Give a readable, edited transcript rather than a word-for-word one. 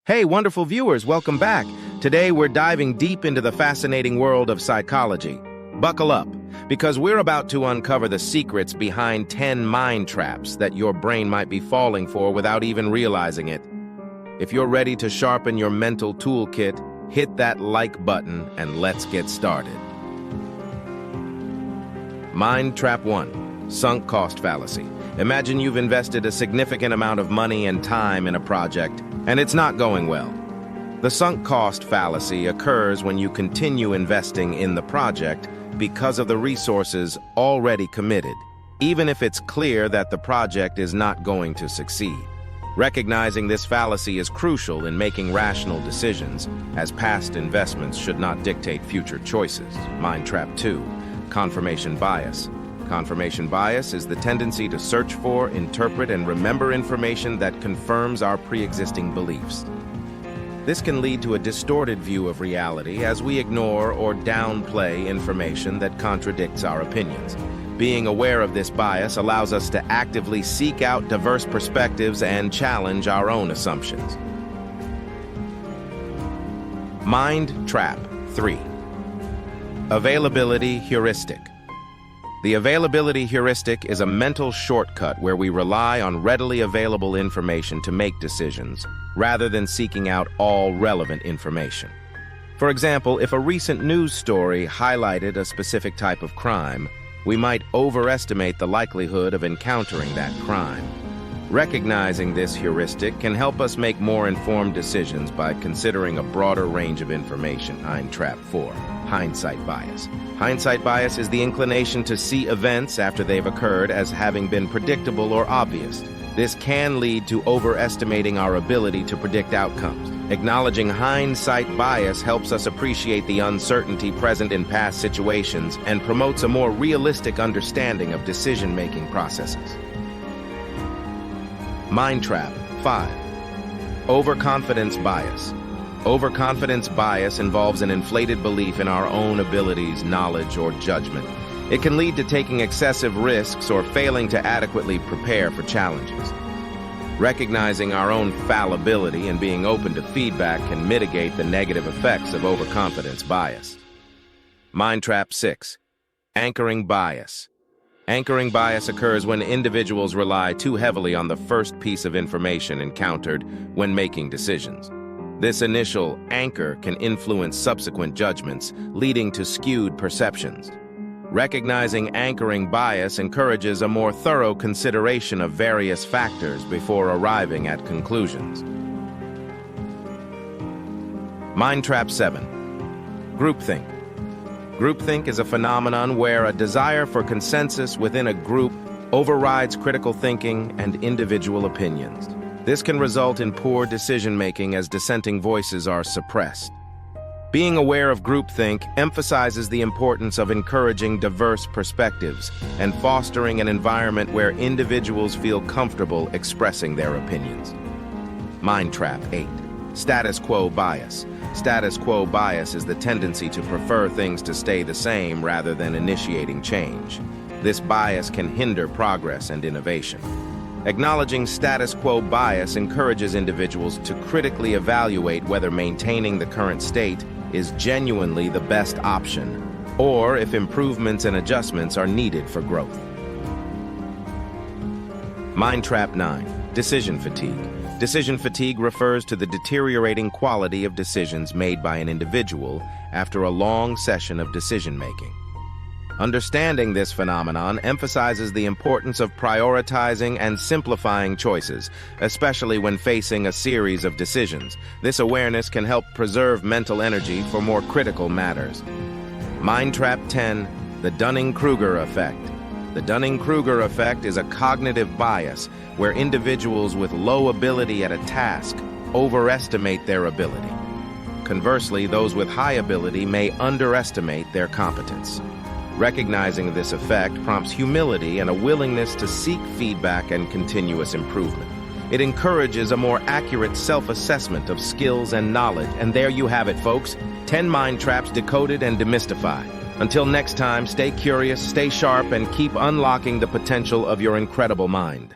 Hey, wonderful viewers, welcome back. Today we're diving deep into the fascinating world of psychology. Buckle up, because we're about to uncover the secrets behind 10 mind traps that your brain might be falling for without even realizing it. If you're ready to sharpen your mental toolkit, hit that like button and let's get started. Mind Trap 1. Sunk cost fallacy. Imagine you've invested a significant amount of money and time in a project, and it's not going well. The sunk cost fallacy occurs when you continue investing in the project because of the resources already committed, even if it's clear that the project is not going to succeed. Recognizing this fallacy is crucial in making rational decisions, as past investments should not dictate future choices. Mind Trap 2. Confirmation bias. Confirmation bias is the tendency to search for, interpret, and remember information that confirms our pre-existing beliefs. This can lead to a distorted view of reality as we ignore or downplay information that contradicts our opinions. Being aware of this bias allows us to actively seek out diverse perspectives and challenge our own assumptions. Mind Trap 3. Availability heuristic. The availability heuristic is a mental shortcut where we rely on readily available information to make decisions, rather than seeking out all relevant information. For example, if a recent news story highlighted a specific type of crime, we might overestimate the likelihood of encountering that crime. Recognizing this heuristic can help us make more informed decisions by considering a broader range of information. Mind Trap 4. Hindsight bias. Hindsight bias is the inclination to see events after they've occurred as having been predictable or obvious. This can lead to overestimating our ability to predict outcomes. Acknowledging hindsight bias helps us appreciate the uncertainty present in past situations and promotes a more realistic understanding of decision-making processes. Mind Trap 5. Overconfidence bias. Overconfidence bias involves an inflated belief in our own abilities, knowledge, or judgment. It can lead to taking excessive risks or failing to adequately prepare for challenges. Recognizing our own fallibility and being open to feedback can mitigate the negative effects of overconfidence bias. Mind Trap 6. Anchoring bias. Anchoring bias occurs when individuals rely too heavily on the first piece of information encountered when making decisions. This initial anchor can influence subsequent judgments, leading to skewed perceptions. Recognizing anchoring bias encourages a more thorough consideration of various factors before arriving at conclusions. Mind Trap 7. Groupthink. Groupthink is a phenomenon where a desire for consensus within a group overrides critical thinking and individual opinions. This can result in poor decision-making as dissenting voices are suppressed. Being aware of groupthink emphasizes the importance of encouraging diverse perspectives and fostering an environment where individuals feel comfortable expressing their opinions. Mind Trap 8. Status quo bias. Status quo bias is the tendency to prefer things to stay the same rather than initiating change. This bias can hinder progress and innovation. Acknowledging status quo bias encourages individuals to critically evaluate whether maintaining the current state is genuinely the best option, or if improvements and adjustments are needed for growth. Mind Trap 9. Decision fatigue. Decision fatigue refers to the deteriorating quality of decisions made by an individual after a long session of decision-making. Understanding this phenomenon emphasizes the importance of prioritizing and simplifying choices, especially when facing a series of decisions. This awareness can help preserve mental energy for more critical matters. Mind Trap 10. The Dunning-Kruger effect. The Dunning-Kruger effect is a cognitive bias where individuals with low ability at a task overestimate their ability. Conversely, those with high ability may underestimate their competence. Recognizing this effect prompts humility and a willingness to seek feedback and continuous improvement. It encourages a more accurate self-assessment of skills and knowledge. And there you have it, folks. 10 mind traps decoded and demystified. Until next time, stay curious, stay sharp, and keep unlocking the potential of your incredible mind.